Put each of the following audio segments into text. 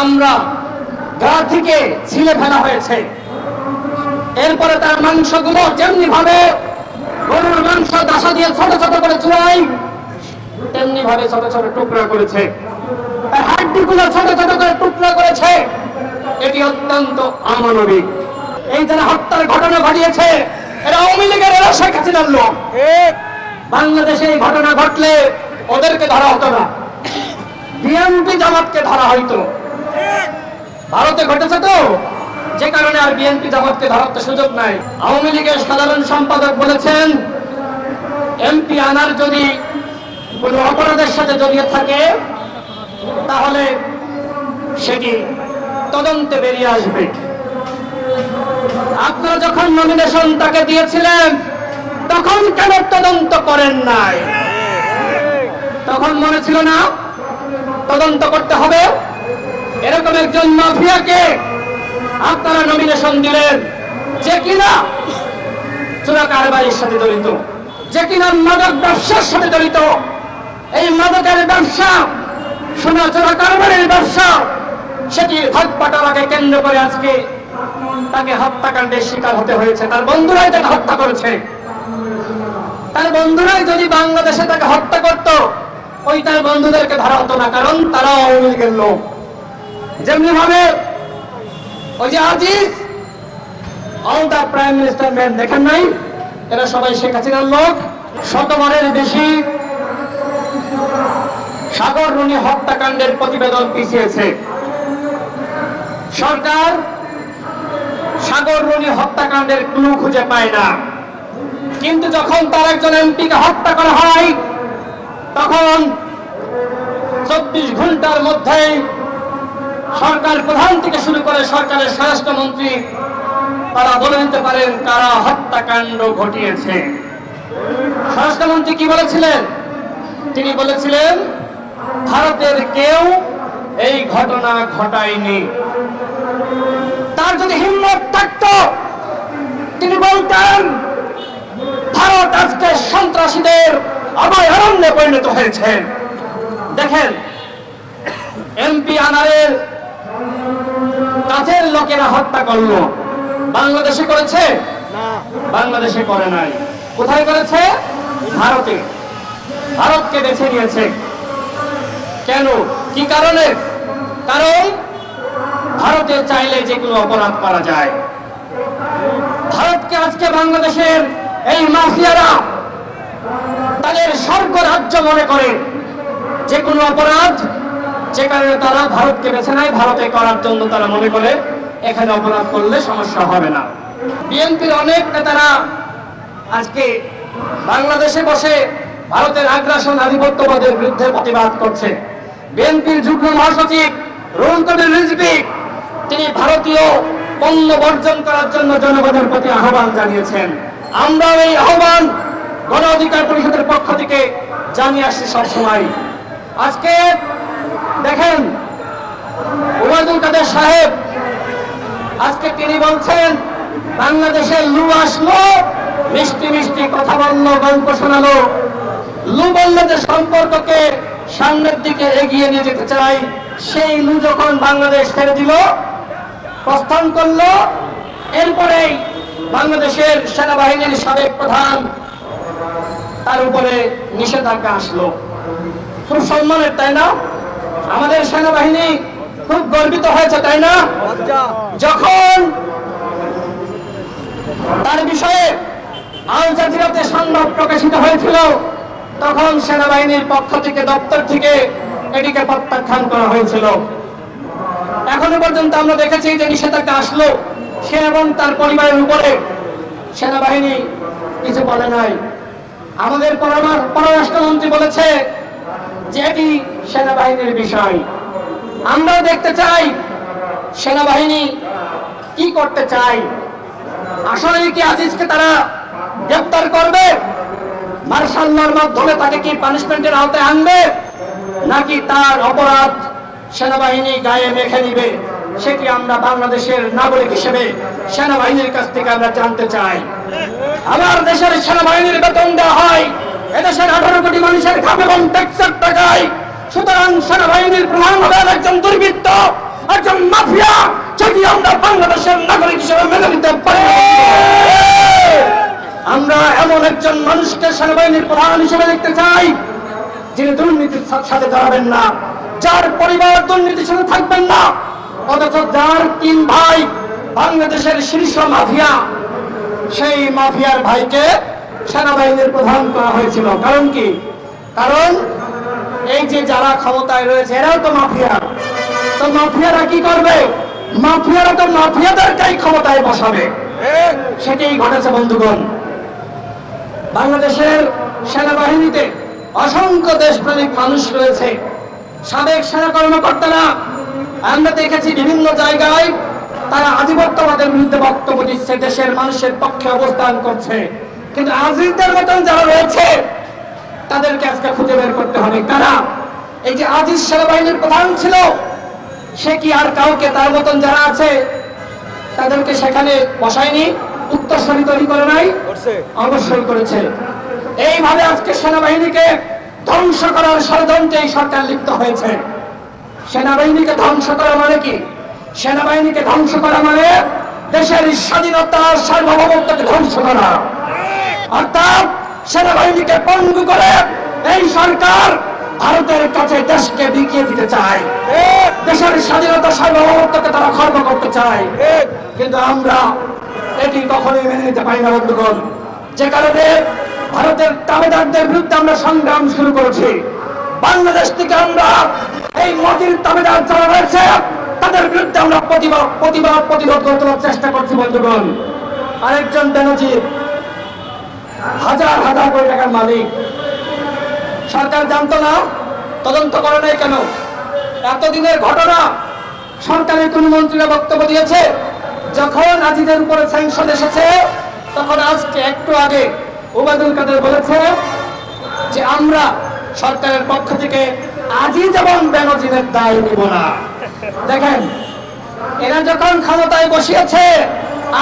চামড়া গা থেকে ছিলে ফেলা হয়েছে। এরপরে তার মাংসগুলো যেমনি ভাবে গরুর মাংস দাসা দিয়ে ছোট ছোট করে চুরাই, তেমনি ভাবে ছোট ছোট টুকরা করেছে। তার হাড্ডিগুলো ছোট ছোট করে টুকরা করেছে। এটি অত্যন্ত অমানবিক। এই যারা হত্যার ঘটনা ঘটিয়েছে এরা আওয়ামী লীগের, এরা শেখ হাসিনার লোক। বাংলাদেশে এই ঘটনা ঘটলে ওদেরকে ধরা হতো না, বিএনপি জামাতকে ধরা হইতো। ভারতে ঘটেছে তো, যে কারণে আর বিএনপি জামাতকে ধরার তো সুযোগ নাই। আওয়ামী লীগের সাধারণ সম্পাদক বলেছেন, এমপি আনার যদি কোনো অপরাধের সাথে জড়িয়ে থাকে তাহলে সেটি তদন্তে বেরিয়ে আসবে। আপনারা যখন নমিনেশন তাকে দিয়েছিলেন তখন কেন তদন্ত করেন নাই? তখন মনে ছিল না তদন্ত করতে হবে? এরকম একজন মাফিয়াকে আপনারা নমিনেশন দিলেন, যে কিনা চোরা কারবারির সাথে জড়িত, যে কিনা মাদক ব্যবসার সাথে জড়িত। এই মাদকের ব্যবসা, সোনা চোরা কারবারির ব্যবসা, সেটি হাত পাটাকে কেন্দ্র করে আজকে তাকে হত্যাকাণ্ডের শিকার হতে হয়েছে। তার বন্ধুরাই তাকে হত্যা করেছে। তার বন্ধুরাই যদি বাংলাদেশে তাকে হত্যা করত, ওই তার বন্ধুদেরকে ধরা হতো না, কারণ তারাও আওয়ামী লীগের লোক। যেমনি ভাবে ওই যে Aziz, all the prime minister man, দেখেন নাই? এরা সবাই শেখ হাসিনার লোক। শতবারের বেশি সাগর রুনি হত্যাকাণ্ডের প্রতিবেদন পিছিয়েছে সরকার। সাগর রুনি হত্যাকাণ্ডের ক্লু খুঁজে পায় না, কিন্তু যখন তার একজন এমপিকে হত্যা করা হয় তখন 24 ঘন্টার মধ্যে সরকার প্রধান থেকে শুরু করে সরকারের স্বরাষ্ট্রমন্ত্রী তারা বলে দিতে পারেন কারা হত্যাকাণ্ড ঘটিয়েছে। স্বরাষ্ট্রমন্ত্রী কি বলেছিলেন? তিনি বলেছিলেন ভারতের কেউ এই ঘটনা ঘটায়নি। তার যদি হিম্মত থাকতো তিনি বলতেন ভারত আজকে সন্ত্রাসীদের অভয়ারণ্যে পরিণত হয়েছে। দেখেন, এমপি আনারের কাছের লোকেরা হত্যা করলো, বাংলাদেশে করেছে? বাংলাদেশে করে নাই। কোথায় করেছে? ভারতে। ভারতকে বেছে নিয়েছে। কেন? কি কারণে? কারণ ভারতে চাইলে যে কোনো অপরাধ করা যায়। ভারতকে আজকে বাংলাদেশের এই মাফিয়ারা তাদের স্বর্গ রাজ্য মনে করে। যে কোনো অপরাধ, যে কারণে তারা ভারতকে বেছে নেয়, ভারতে করার জন্য তারা মনে করে এখানে অপরাধ করলে সমস্যা হবে না। বিএনপির অনেক নেতারা আজকে বাংলাদেশে বসে ভারতের আগ্রাসন আধিপত্যবাদের বিরুদ্ধে প্রতিবাদ করছে। বিএনপির যুগ্ম মহাসচিব রুহুল কবির রিজভী তিনি ভারতীয় পণ্য বর্জন করার জন্য জনগণের প্রতি আহ্বান জানিয়েছেন। আমরা এই আহ্বান গণ অধিকার পরিষদের পক্ষ থেকে জানিয়ে আসছি সবসময়। আজকে দেখেন ওবায়দুল কাদের সাহেব আজকে তিনি বলছেন বাংলাদেশে লু আসলো, মিষ্টি মিষ্টি কথা বললো, গল্প শোনালো। লু বললো যে সম্পর্ককে সামনের দিকে এগিয়ে নিয়ে যেতে চাই। সেই লু যখন বাংলাদেশ ছেড়ে দিল, প্রস্থান করলো, এরপরেই বাংলাদেশের সেনাবাহিনীর সাবেক প্রধান তার উপরে নিষেধাজ্ঞা আসলো। খুব সম্মানের, তাই না? আমাদের সেনাবাহিনী খুব গর্বিত হয়েছে, তাই না? যখন তার বিষয়ে আল জাজিরাতে সংবাদ প্রকাশিত হয়েছিল তখন সেনাবাহিনীর পক্ষ থেকে, দপ্তর থেকে এটিকে প্রত্যাখ্যান করা হয়েছিল। এখনো পর্যন্ত আমরা দেখেছি যে নিষেধাজ্ঞা আসলো, সে এবং তার পরিবারের উপরে সেনাবাহিনী কিছু বলে নাই। আমাদের পররাষ্ট্রমন্ত্রী বলেছে যে এটি সেনাবাহিনীর বিষয়। আমরাও দেখতে চাই সেনাবাহিনী কি করতে চাই। আসলে কি আজিজকে তারা গ্রেফতার করবে? মার্শাল লর মাধ্যমে তাকে কি পানিশমেন্টের আওতায় আনবে, নাকি তার অপরাধ সেনাবাহিনী গায়ে মেখে নিবে? সেটি আমরা বাংলাদেশের নাগরিক হিসেবে সেনাবাহিনীর কাছ থেকে আমরা জানতে চাই। আমার দেশের সেনাবাহিনীর বেতন দেওয়া হয় এদেশের 18 কোটি মানুষের ঘাম এবং ট্যাক্সের টাকায়। সুতরাং সেনাবাহিনীর প্রধান হলেন একজন দুর্বৃত্ত, একজন মাফিয়া যদি আমরা বাংলাদেশের নাগরিক হিসেবে মেনে নিতে পারি। আমরা এমন একজন মানুষকে সেনাবাহিনীর প্রধান হিসেবে দেখতে চাই যিনি দুর্নীতির সাথে দাঁড়াবেন না, যার পরিবার দুর্নীতির সাথে থাকবেন না, অথচ যার 3 ভাই বাংলাদেশের শীর্ষ মাফিয়া, সেই মাফিয়ার ভাইকে সেনাবাহিনীর প্রধান করা হয়েছিল। কারণ কি? কারণ এই যে যারা ক্ষমতায় রয়েছে এরাও তো মাফিয়া। তো মাফিয়ারা কি করবে? মাফিয়ারা তো মাফিয়াদেরকেই ক্ষমতায় বসাবে। সেটাই ঘটেছে বন্ধুগণ। বাংলাদেশের সেনাবাহিনীতে অসংখ্য দেশপ্রেমিক মানুষ রয়েছে, সাবেক সেনা কর্মকর্তারা। আমরা দেখেছি বিভিন্ন জায়গায় তারা আধিপত্যবাদের বিরুদ্ধে বক্তব্য দিচ্ছে, দেশের মানুষের পক্ষে অবস্থান করছে। কিন্তু আজিজদের মতন যারা রয়েছে তাদেরকে আজকে খুঁজে বের করতে হবে কারা। এই যে আজিজ সেনাবাহিনীর প্রধান ছিল, সে কি আর কাউকে তার মতন যারা আছে তাদেরকে সেখানে বসায়নি? উত্তরসূরি তৈরি করে নাই? অবশ্যই করেছে। এইভাবে আজকে সেনাবাহিনীকে ধ্বংস করার ষড়যন্ত্রে এই সরকার লিপ্ত হয়েছে। সেনাবাহিনীকে ধ্বংস করা মানে কি? সেনাবাহিনীকে ধ্বংস করা মানে দেশের স্বাধীনতা সার্বভৌমত্বকে ধ্বংস করা। অর্থাৎ সেনাবাহিনীকে পঙ্গু করে এই সরকার ভারতের কাছে দেশকে বিকিয়ে দিতে চায়, দেশের স্বাধীনতা সার্বভৌমত্বকে তারা খর্ব করতে চায়। কিন্তু আমরা এটি কখনোই মেনে নিতে পারি না বন্ধুগণ। যে কারণে ভারতের তাবেদারদের বিরুদ্ধে আমরা সংগ্রাম শুরু করেছি। বাংলাদেশ থেকে আমরা এই মোদির তাবেদার যারা রয়েছে তাদের বিরুদ্ধে আমরা প্রতিরোধ করার চেষ্টা করছি বন্ধুগণ। আরেকজন বেনজির হাজার হাজার কোটি টাকার মালিক, সরকার জানতো না, তদন্ত করে নাই কেন? এতদিনের ঘটনা সরকারের কোন মন্ত্রীরা বক্তব্য দিয়েছে? যখন আজিজের উপরে স্যাংশন এসেছে তখন আজকে একটু আগে ওবায়দুল কাদের বলেছে যে আমরা সরকারের পক্ষ থেকে আজিজ এবং বেনজিরের দায় নিব না। দেখেন, এরা যখন ক্ষমতায় বসিয়েছে,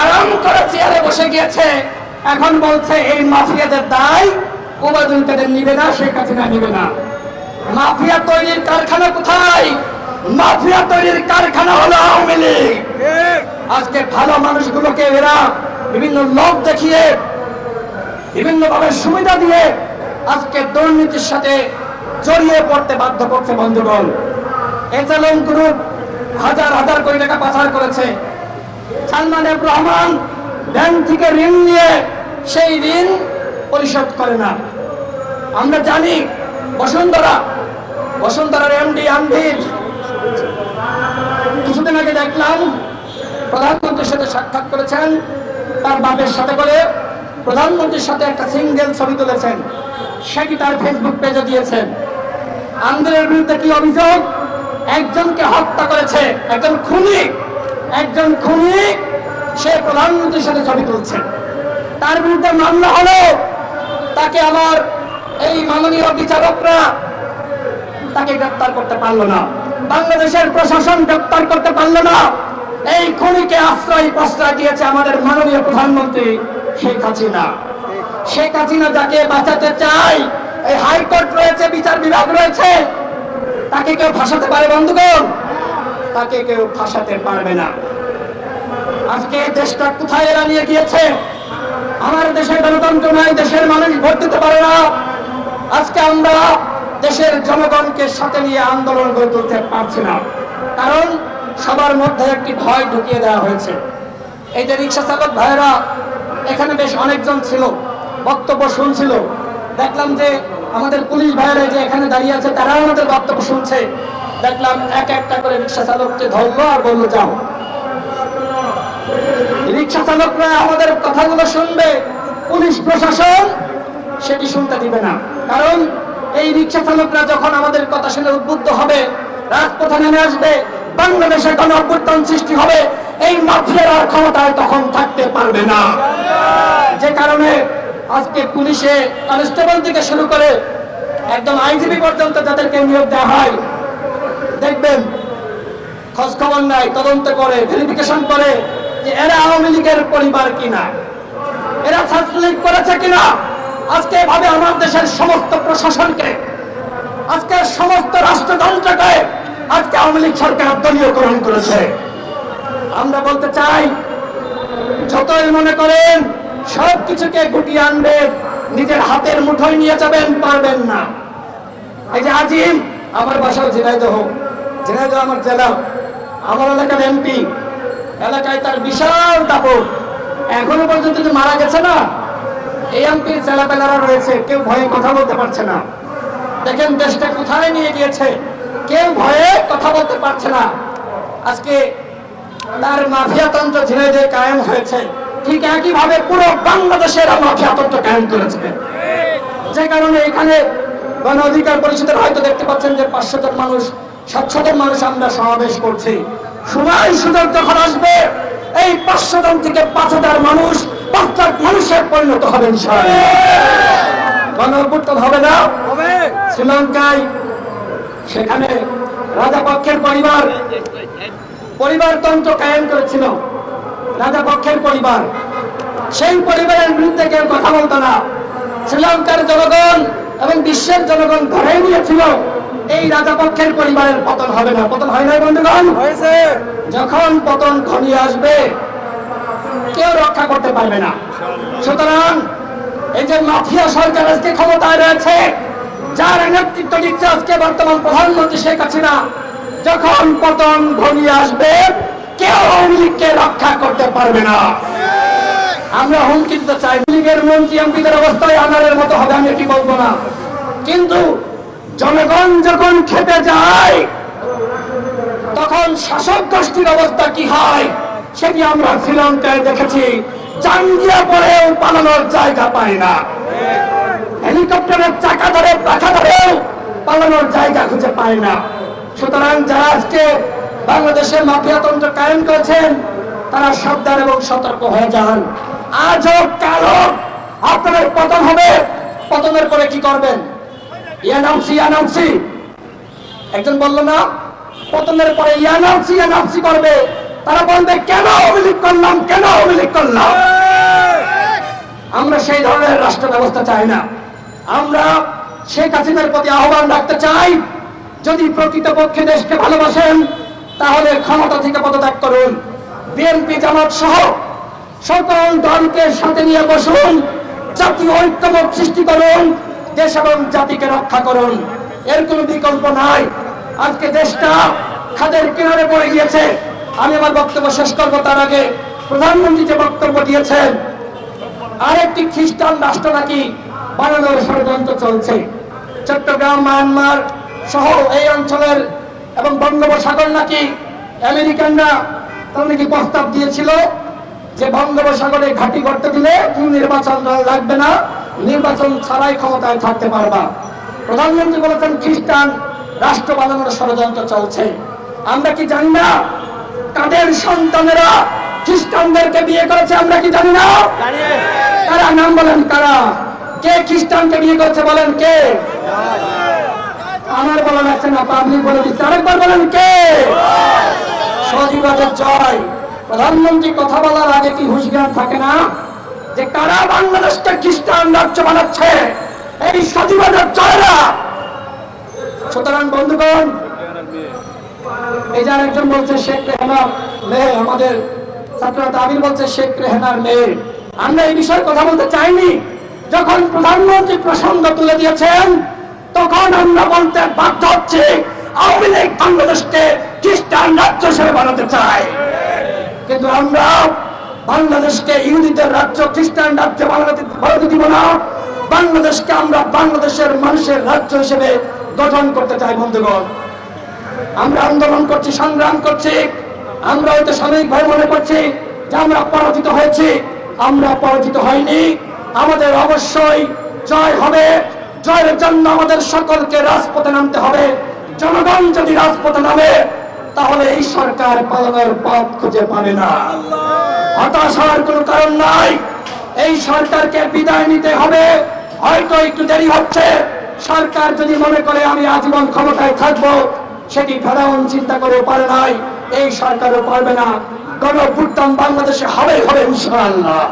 আরাম করে চেয়ারে বসে গিয়েছে, এখন বলছে এই মাফিয়াদের দায় ওবায়দুল কাদের নিবে না, শেখ হাসিনা নিবে না। মাফিয়া তৈরির কারখানা কোথায়? মাফিয়া তৈরির কারখানা হলো আওয়ামী লীগ। আজকে ভালো মানুষগুলোকে এরা বিভিন্ন লোক দেখিয়ে, বিভিন্ন ভাবে সুবিধা দিয়ে আজকে দুর্নীতির সাথে জড়িয়ে পড়তে বাধ্য করছে বন্ধুগণ। এজেলন গ্রুপ হাজার হাজার কোটি টাকা পাচার করেছে। সালমান এফ রহমান ব্যাংক থেকে ঋণ নিয়ে সেই ঋণ পরিশোধ করে না। আমরা জানি বসুন্ধরার এমডি আনভির কিছুদিন আগে দেখলাম প্রধানমন্ত্রীর সাথে সাক্ষাৎ করেছেন, তার বাপের সাথে করে প্রধানমন্ত্রীর সাথে একটা সিঙ্গেল ছবি তুলেছেন, সেটি তার ফেসবুক পেজে দিয়েছেন। আন্দোলনের বিরুদ্ধে কি অভিযোগ? একজনকে হত্যা করেছে, একজন খুনি সে প্রধানমন্ত্রীর সাথে ছবি তুলছে, তার বিরুদ্ধে মামলা হলো। তাকে আমার এই মাননীয় বিচারকরা তাকে গ্রেফতার করতে পারলো না, বাংলাদেশের প্রশাসন গ্রেফতার করতে পারলো না। এই খুনিকে আশ্রয় প্রশ্রয় দিয়েছে আমাদের মাননীয় প্রধানমন্ত্রী শেখ হাসিনা। শেখ হাসিনা যাকে বাঁচাতে চায়, এই হাইকোর্ট রয়েছে, বিচার বিভাগ রয়েছে, তাকে কেউ ফাঁসাতে পারে বন্ধুগণ? তাকে কেউ ফাঁসাতে পারবে না। আজকে দেশটা কোথায় এরা নিয়ে গিয়েছে? আমার দেশে গণতন্ত্র নাই, দেশের মানুষ ভোট দিতে পারে না। আজকে আমরা দেশের জনগণকে সাথে নিয়ে আন্দোলন গড়ে তুলতে পারছি না, কারণ সবার মধ্যে একটি ভয় ঢুকিয়ে দেওয়া হয়েছে। এই যে রিক্সা চালক ভাইয়েরা এখানে বেশ অনেকজন ছিল, বক্তব্য শুনছিল। দেখলাম যে আমাদের পুলিশ ভাইয়েরা যে এখানে দাঁড়িয়ে আছে তারাও আমাদের বক্তব্য শুনছে। দেখলাম এক একটা করে রিক্সা চালককে ধরলো আর বললো যাও। রিক্সা চালকরা আমাদের কথাগুলো শুনবে, পুলিশ প্রশাসন সেটি শুনতে দিবে না। কারণ এই রিক্সা চালকরা যখন আমাদের কথা শুনে উদ্বুদ্ধ হবে, রাজপথে নেমে আসবে, বাংলাদেশে গণ অভ্যুত্থান সৃষ্টি হবে, এই মাফিয়ারা ক্ষমতায় তখন থাকতে পারবে না। যে কারণে আজকে পুলিশে কনস্টেবল থেকে শুরু করে একদম আইনজীবী পর্যন্ত যাদেরকে নিয়োগ দেওয়া হয়, দেখবেন খোঁজ খবর নাই, তদন্ত করে, ভেরিফিকেশন করে যে এরা আওয়ামী লীগের পরিবার কিনা, এরা ছাত্রলীগ করেছে কিনা। আজকে এভাবে আমার দেশের সমস্ত প্রশাসনকে, আজকে সমস্ত রাষ্ট্রযন্ত্রকে আজকে আওয়ামী লীগ সরকার দলীয়করণ করেছে। আমরা বলতে চাই, যতই মনে করেন সবকিছুকে গুটিয়ে আনবেন, নিজের হাতের মুঠোয় নিয়ে যাবেন, পারবেন না। এই যে আজিম, আমার বাসাও ঝিনাইদহ, ঝিনাইদহ আমার জেলা, আমার এলাকার এমপি, এলাকায় তার বিশাল দাপট, এখনো পর্যন্ত যে মারা গেছে না, এই এমপির ছেলেপেলারা রয়েছে, কেউ ভয়ে কথা বলতে পারছে না। দেখেন দেশটা কোথায় নিয়ে গিয়েছে, কেউ ভয়ে কথা বলতে পারছে না। আজকে তার মাফিয়াতন্ত্র ঝিনাইদহে কায়েম হয়েছে, ঠিক একইভাবে পুরো বাংলাদেশের মাফিয়াতন্ত্র কায়েম করেছে। যে কারণে এখানে গণ অধিকার পরিষদের হয়তো দেখতে পাচ্ছেন যে 500 জন মানুষ, 700 জন মানুষ আমরা সমাবেশ করছি। সময় সুযোগ যখন আসবে, এই 500 জন থেকে 5000 মানুষ 5 লাখ মানুষের পরিণত হবে ইনশাআল্লাহ। গণ অভ্যুত্থান হবে না? শ্রীলঙ্কায় সেখানে রাজাপক্ষের পরিবারতন্ত্র কায়েম করেছিল, রাজাপক্ষের পরিবার, সেই পরিবারের বিরুদ্ধে কেউ কথা বলতো না। শ্রীলঙ্কার জনগণ এবং বিশ্বের জনগণ ধরে নিয়েছিল এই রাজাপক্ষের পরিবারের পতন হবে না। পতন হয় না বন্ধুগণ? হয়েছে। যখন পতন ঘনিয়ে আসবে, কেউ রক্ষা করতে পারবে না। সুতরাং এই যে মাফিয়া সরকার আজকে ক্ষমতায় রয়েছে, যার নেতৃত্ব দিচ্ছে আজকে বর্তমান প্রধানমন্ত্রী শেখ হাসিনা, যখন পতন ঘনিয়ে আসবে, কেউ আওয়ামী লীগকে রক্ষা করতে পারবে না। আমরা হুমকি দিতে চাই, লীগের মন্ত্রী এমপিদের অবস্থায় আনারের মতো হবে, আমি এটি বলবো না, কিন্তু জনগণ যখন খেপে যায়, তখন শাসক গোষ্ঠীর অবস্থা কি হয় সেটি আমরা শ্রীলঙ্কায় দেখেছি। চাঙ্গিয়া পরেও পালানোর জায়গা পায় না, হেলিকপ্টারের চাকা ধরে পাখা ধরেও পালানোর জায়গা খুঁজে পায় না। সুতরাং যারা আজকে বাংলাদেশে মাফিয়াতন্ত্র কায়েম করেছেন, তারা সাবধান এবং সতর্ক হয়ে যান। আজও কালো আপনাদের পতন হবে। পতনের পরে কি করবেন? ইয়ানামসি একজন বলল না, পতনের পরে ইয়ানামসি করবে। তারা বলবে কেন আওয়ামী লীগ করলাম, কেন আওয়ামী লীগ করলাম। আমরা সেই ধরনের রাষ্ট্র ব্যবস্থা চাই না। আমরা শেখ হাসিনার প্রতি আহ্বান রাখতে চাই, যদি প্রকৃতপক্ষে দেশকে ভালোবাসেন, তাহলে ক্ষমতা থেকে পদত্যাগ করুন। বিএনপি জামাত সহ সকল দলকে সাথে নিয়ে বসুন, জাতীয় ঐক্যমত সৃষ্টি করুন, দেশ এবং জাতিকে রক্ষা করুন। এর কোনো বিকল্প নাই। আজকে দেশটা খাদের কিনারে পড়ে গিয়েছে। আমি আমার বক্তব্য শেষ করবো, তার আগে প্রধানমন্ত্রী যে বক্তব্য দিয়েছেন, আরেকটি খ্রিস্টান রাষ্ট্র নাকি বানানোর ষড়যন্ত্র চলছে। চট্টগ্রাম, মায়ানমার সহ এই অঞ্চলের এবং বঙ্গোপসাগর নাকি আমেরিকানরা তারা নাকি প্রস্তাব দিয়েছিল যে বঙ্গোপসাগরে ঘাঁটি করতে দিলে কোন নির্বাচন লাগবে না, নির্বাচন ছাড়াই ক্ষমতায় থাকতে পারবা। প্রধানমন্ত্রী বলেছেন খ্রিস্টান রাষ্ট্র বানানোর ষড়যন্ত্র চলছে। আমরা কি জানি না কাদের সন্তানেরা খ্রিস্টানদেরকে বিয়ে করেছে? আমরা কি জানি না? কারা? নাম বলেন কারা? কে খ্রিস্টানকে বিয়ে করেছে বলেন? কে? আমার বলা লাগছে না, পাবলিক বলে দিচ্ছে। আরেকবার বলেন কে? সজীবাদের জয়। প্রধানমন্ত্রী কথা বলার আগে কি হুঁশজ্ঞান থাকে না যে কারা বাংলাদেশকে খ্রিস্টান রাজ্য বানাচ্ছে? এই সজীবাদের জয়রা। সুতরাং বন্ধুগণ, এই যে আরেকজন বলছে শেখ রেহানার মেয়ে, আমাদের ছাত্ররা আবির বলছে শেখ রেহানার মেয়ে। আমরা এই বিষয়ে কথা বলতে চাইনি। যখন প্রধানমন্ত্রী প্রসঙ্গ তুলে দিয়েছেন, তখন আমরা বলতে বাধ্য হচ্ছি আওয়ামী লীগ বাংলাদেশকে খ্রিস্টান রাজ্য হিসেবে বানাতে চায়। কিন্তু আমরা বাংলাদেশকে ইহুদিদের রাজ্য, খ্রিস্টান রাজ্য বানাতে দিব না। বাংলাদেশকে আমরা বাংলাদেশের মানুষের রাজ্য হিসেবে গঠন করতে চাই। বন্ধুগণ, আমরা আন্দোলন করছি, সংগ্রাম করছি। আমরা হয়তো সাময়িকভাবে মনে করছি যে আমরা পরাজিত হয়েছি। আমরা পরাজিত হয়নি। আমাদের অবশ্যই জয় হবে। জয়ের জন্য আমাদের সকলকে রাজপথে নামতে হবে। জনগণ যদি রাজপথে নামে, তাহলে এই সরকার পালানোর পথ খুঁজে পাবে না। হতাশ হওয়ার কোনো কারণ নাই। এই সরকারকে বিদায় নিতে হবে। হয়তো একটু দেরি হচ্ছে। সরকার যদি মনে করে আমি আজীবন ক্ষমতায় থাকবো, সেটি ফেরাউন চিন্তা করে পারে নাই, এই সরকারও পারবে না। গণ অভ্যুত্থান বাংলাদেশে হবে ইনশাআল্লাহ।